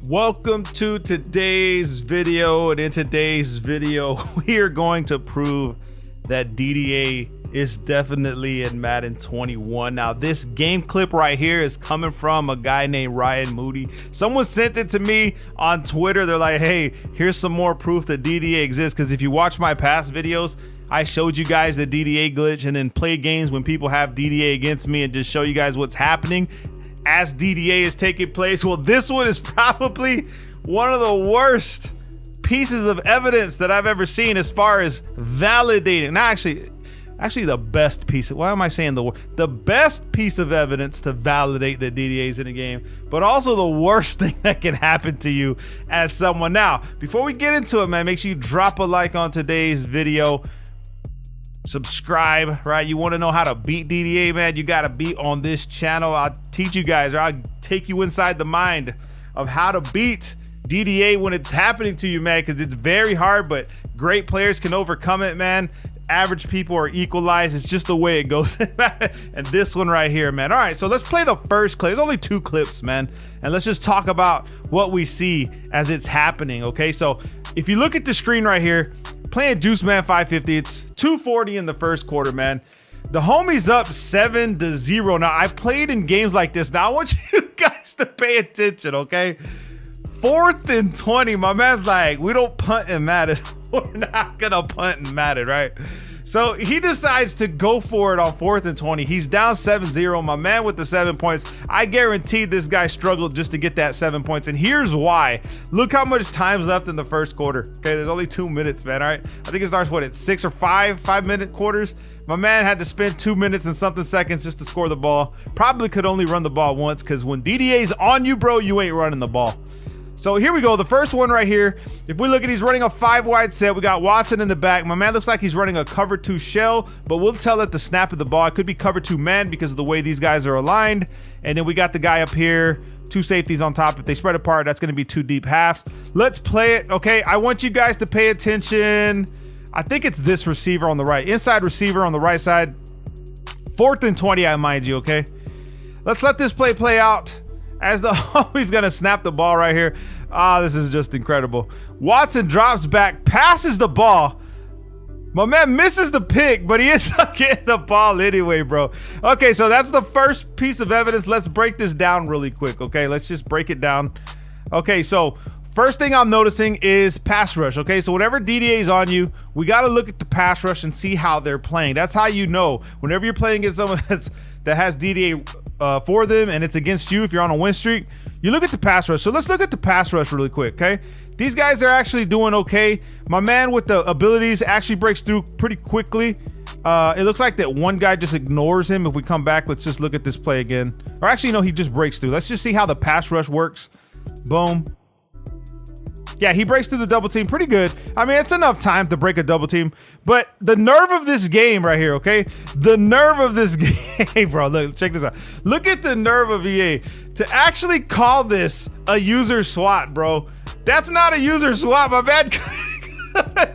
Welcome to today's video, and in today's video we are going to prove that DDA is definitely in Madden 21. Now this game clip right here is coming from a guy named Ryan Moody. Someone sent it to me on Twitter. They're like, hey, here's some more proof that DDA exists, because if you watch my past videos, I showed you guys the DDA glitch and then play games when people have DDA against me and just show you guys what's happening as DDA is taking place. Well, this one is probably one of the worst pieces of evidence that I've ever seen as far as validating. Now, actually the best piece of, why am I saying the best piece of evidence to validate that DDA is in a game, but also the worst thing that can happen to you as someone. Now, before we get into it, man, make sure you drop a like on today's video. Subscribe, right? You want to know how to beat DDA, man? You got to be on this channel. I'll teach you guys, or I'll take you inside the mind of how to beat DDA when it's happening to you, man, because it's very hard, but great players can overcome it, man. Average people are equalized. It's just the way it goes. And this one right here, man. All right, so let's play the first clip. There's only 2 clips, man, and let's just talk about what we see as it's happening. Okay, so if you look at the screen right here, playing Juice Man 550, it's 240 in the first quarter, man. The homie's up 7-0. Now, I played in games like this. Now, I want you guys to pay attention, okay? 4th and 20. My man's like, we don't punt in Madden. We're not gonna punt in Madden, right? So he decides to go for it on 4th and 20. He's down 7-0. My man with the 7 points. I guarantee this guy struggled just to get that 7 points. And here's why. Look how much time's left in the first quarter. Okay, there's only 2 minutes, man. All right. I think it starts, what, at 6 or 5-minute quarters. My man had to spend 2 minutes and something seconds just to score the ball. Probably could only run the ball once, because when DDA's on you, bro, you ain't running the ball. So here we go, the first one right here. If we look at, he's running a 5-wide set. We got Watson in the back. My man looks like he's running a cover 2 shell, but we'll tell at the snap of the ball. It could be cover 2 man because of the way these guys are aligned. And then we got the guy up here, 2 safeties on top. If they spread apart, that's gonna be 2 deep halves. Let's play it, okay? I want you guys to pay attention. I think it's this receiver on the right, inside receiver on the right side. 4th and 20, I mind you, okay? Let's let this play out. As the he's gonna snap the ball right here. This is just incredible. Watson drops back, passes the ball. My man misses the pick, but he ends up getting the ball anyway, bro. Okay, so that's the first piece of evidence. Let's break this down really quick, okay? Let's just break it down. Okay, so first thing I'm noticing is pass rush, okay? So whenever DDA is on you, we got to look at the pass rush and see how they're playing. That's how you know. Whenever you're playing against someone that has DDA for them and it's against you, if you're on a win streak, you look at the pass rush. So let's look at the pass rush really quick, okay? These guys are actually doing okay. My man with the abilities actually breaks through pretty quickly. It looks like that one guy just ignores him. If we come back, let's just look at this play again. Or actually, no, he just breaks through. Let's just see how the pass rush works. Boom. Yeah, he breaks through the double team pretty good. I mean, it's enough time to break a double team, but the nerve of this game right here, okay? The nerve of this game, bro, look, check this out. Look at the nerve of EA to actually call this a user swat, bro. That's not a user swat, my man.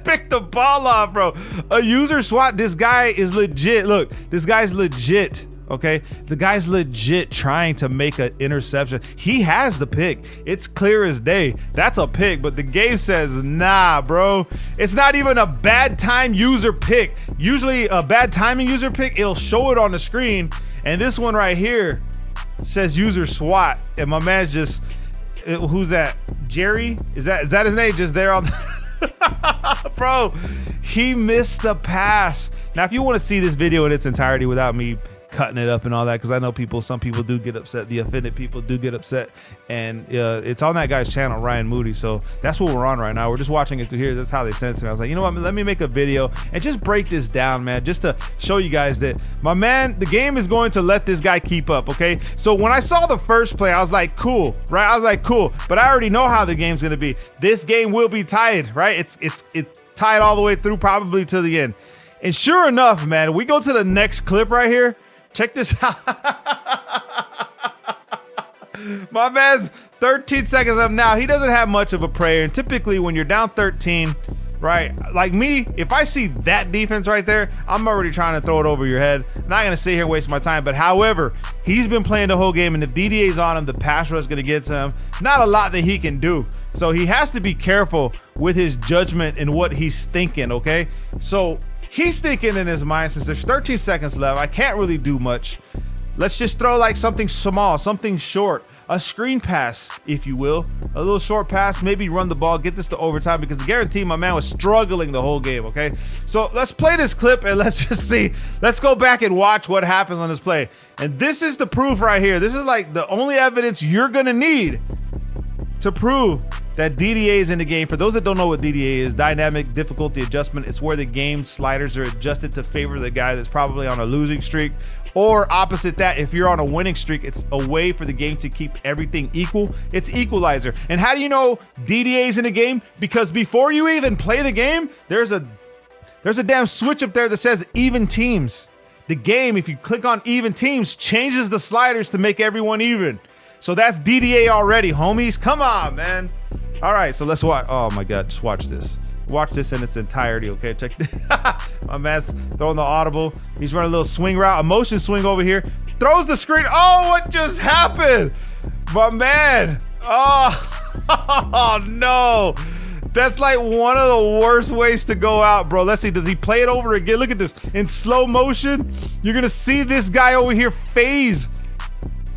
Pick the ball off, bro. A user swat, this guy is legit. Look, this guy's legit. Okay, the guy's legit trying to make an interception. He has the pick. It's clear as day. That's a pick, but the game says, nah, bro. It's not even a bad time user pick. Usually a bad timing user pick, it'll show it on the screen. And this one right here says user SWAT. And my man's just, who's that? Jerry? Is that his name? Just there on the bro, he missed the pass. Now, if you want to see this video in its entirety without me cutting it up and all that, because I know some people do get upset, the offended people do get upset, and it's on that guy's channel, Ryan Moody, so that's what we're on right now. We're just watching it through here. That's how they sent it to me. I was like, you know what, let me make a video and just break this down, man, just to show you guys that my man, the game is going to let this guy keep up. Okay, so when I saw the first play, I was like, cool, right? I was like, cool, but I already know how the game's gonna be. This game will be tied, right? It's tied all the way through, probably to the end. And sure enough, man, we go to the next clip right here. Check this out. My man's 13 seconds up now. He doesn't have much of a prayer. And typically when you're down 13, right? Like me, if I see that defense right there, I'm already trying to throw it over your head. I'm not going to sit here and waste my time. But however, he's been playing the whole game, and if DDA's on him, the pass rush is going to get to him. Not a lot that he can do. So he has to be careful with his judgment and what he's thinking, okay? So he's thinking in his mind, since there's 13 seconds left, I can't really do much. Let's just throw like something small, something short. A screen pass, if you will, a little short pass, maybe run the ball, get this to overtime, because I guarantee my man was struggling the whole game, okay? So let's play this clip and let's just see. Let's go back and watch what happens on this play. And this is the proof right here. This is like the only evidence you're gonna need to prove that DDA is in the game. For those that don't know what DDA is, dynamic difficulty adjustment. It's where the game sliders are adjusted to favor the guy that's probably on a losing streak. Or opposite that, if you're on a winning streak, it's a way for the game to keep everything equal. It's equalizer. And how do you know DDA is in the game? Because before you even play the game, there's a damn switch up there that says even teams. The game, if you click on even teams, changes the sliders to make everyone even. So that's DDA already, homies. Come on, man. All right, so let's watch. Oh my God, just watch this. Watch this in its entirety, okay? Check this. My man's throwing the audible. He's running a little swing route, a motion swing over here. Throws the screen. Oh, what just happened? My man. Oh, oh no. That's like one of the worst ways to go out, bro. Let's see, does he play it over again? Look at this. In slow motion, you're gonna see this guy over here phase.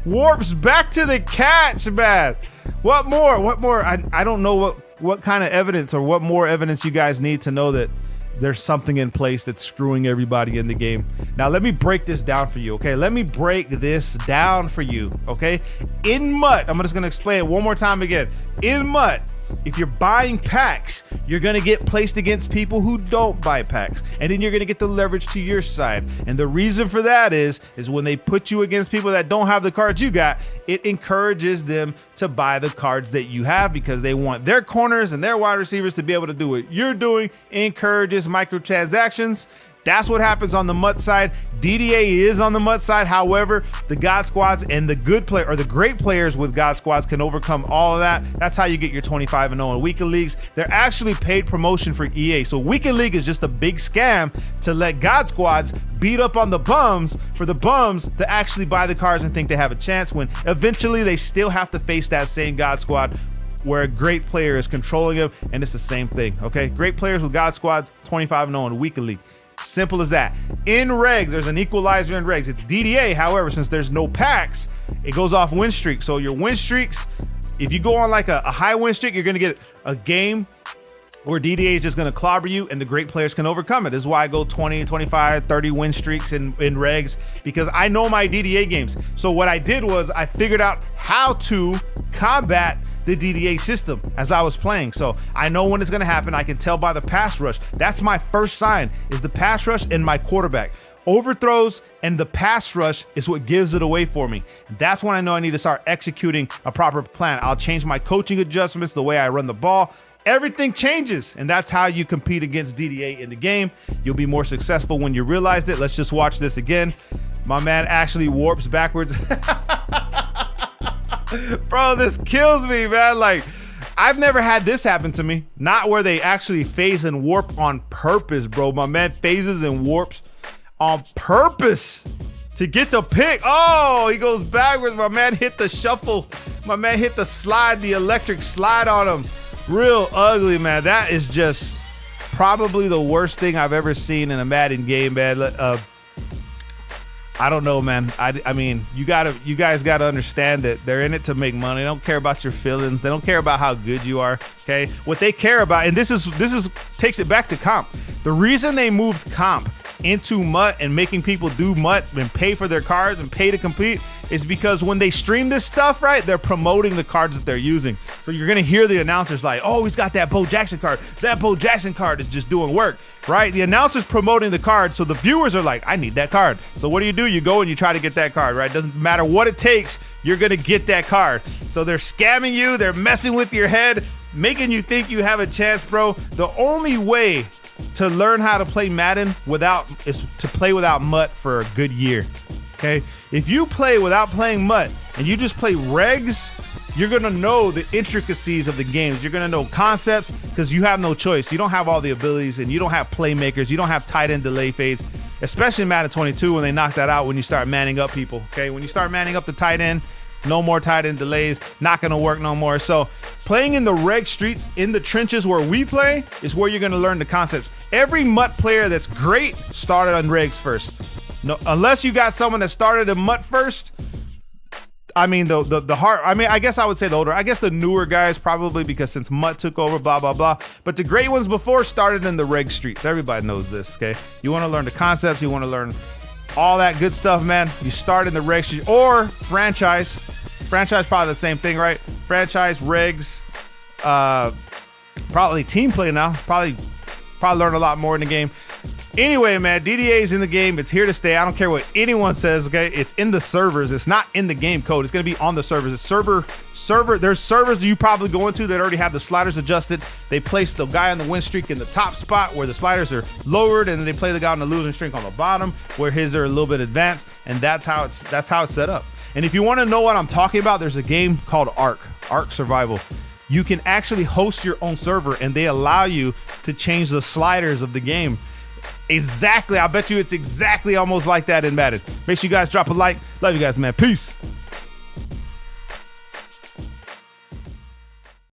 Warps back to the catch, man. What more? What more? I don't know what kind of evidence or what more evidence you guys need to know that there's something in place that's screwing everybody in the game. Now, let me break this down for you, okay? Let me break this down for you, okay? In MUT, I'm just gonna explain it one more time again. In MUT, if you're buying packs, you're gonna get placed against people who don't buy packs, and then you're gonna get the leverage to your side. And the reason for that is when they put you against people that don't have the cards you got, it encourages them to buy the cards that you have because they want their corners and their wide receivers to be able to do what you're doing. It encourages microtransactions. That's what happens on the MUT side. DDA is on the MUT side. However, the God Squads and the good player or the great players with God Squads can overcome all of that. That's how you get your 25-0 in weekend leagues. They're actually paid promotion for EA. So weekend league is just a big scam to let God Squads beat up on the bums for the bums to actually buy the cards and think they have a chance, when eventually they still have to face that same God Squad where a great player is controlling them, and it's the same thing, okay? Great players with God Squads, 25-0 in weekend league. Simple as that. In regs, there's an equalizer in regs. It's DDA. However, since there's no packs, it goes off win streak. So your win streaks, if you go on like a high win streak, you're going to get a game where DDA is just going to clobber you and the great players can overcome it. This is why I go 20, 25, 30 win streaks in regs, because I know my DDA games. So what I did was I figured out how to combat the DDA system as I was playing. So I know when it's going to happen. I can tell by the pass rush. That's my first sign, is the pass rush and my quarterback. Overthrows and the pass rush is what gives it away for me. That's when I know I need to start executing a proper plan. I'll change my coaching adjustments, the way I run the ball. Everything changes, and that's how you compete against DDA in the game. You'll be more successful when you realize it. Let's just watch this again. My man actually warps backwards. Bro, this kills me, man. Like, I've never had this happen to me. Not where they actually phase and warp on purpose, bro. My man phases and warps on purpose to get the pick. Oh, he goes backwards. My man hit the shuffle. My man hit the slide, the electric slide on him. Real ugly, man. That is just probably the worst thing I've ever seen in a Madden game, man. I don't know, man. I mean, you guys gotta understand that they're in it to make money. They don't care about your feelings. They don't care about how good you are. Okay, what they care about, and this is takes it back to comp. The reason they moved comp into MUT and making people do MUT and pay for their cards and pay to compete is because when they stream this stuff, right, they're promoting the cards that they're using. So you're gonna hear the announcers like, oh, he's got that Bo Jackson card. That Bo Jackson card is just doing work, right? The announcer's promoting the card, so the viewers are like, I need that card. So what do? You go and you try to get that card, right? Doesn't matter what it takes, you're gonna get that card. So they're scamming you, they're messing with your head, making you think you have a chance, bro. The only way to learn how to play Madden is to play without MUT for a good year. Okay, if you play without playing MUT and you just play regs, you're gonna know the intricacies of the games. You're gonna know concepts because you have no choice. You don't have all the abilities, and you don't have playmakers. You don't have tight end delay fades, especially in Madden 22 when they knock that out when you start manning up people. Okay, when you start manning up the tight end, no more tight end delays, not gonna work no more. So playing in the reg streets, in the trenches where we play, is where you're gonna learn the concepts. Every MUT player that's great started on regs first. No, unless you got someone that started in MUT first. I mean, the hard, I mean, I guess I would say the older, I guess the newer guys probably, because since MUT took over, blah, blah, blah. But the great ones before started in the reg streets. Everybody knows this, okay? You wanna learn the concepts, you wanna learn all that good stuff, man. You start in the reg streets or franchise. Franchise, probably the same thing, right? Franchise, regs, probably team play now. Probably learn a lot more in the game. Anyway, man, DDA is in the game. It's here to stay. I don't care what anyone says, okay? It's in the servers. It's not in the game code. It's going to be on the servers. It's server. There's servers you probably go into that already have the sliders adjusted. They place the guy on the win streak in the top spot where the sliders are lowered, and then they play the guy on the losing streak on the bottom where his are a little bit advanced, and that's how it's set up. And if you want to know what I'm talking about, there's a game called Ark Survival. You can actually host your own server, and they allow you to change the sliders of the game. Exactly. I bet you it's exactly almost like that in Madden. Make sure you guys drop a like. Love you guys, man. Peace.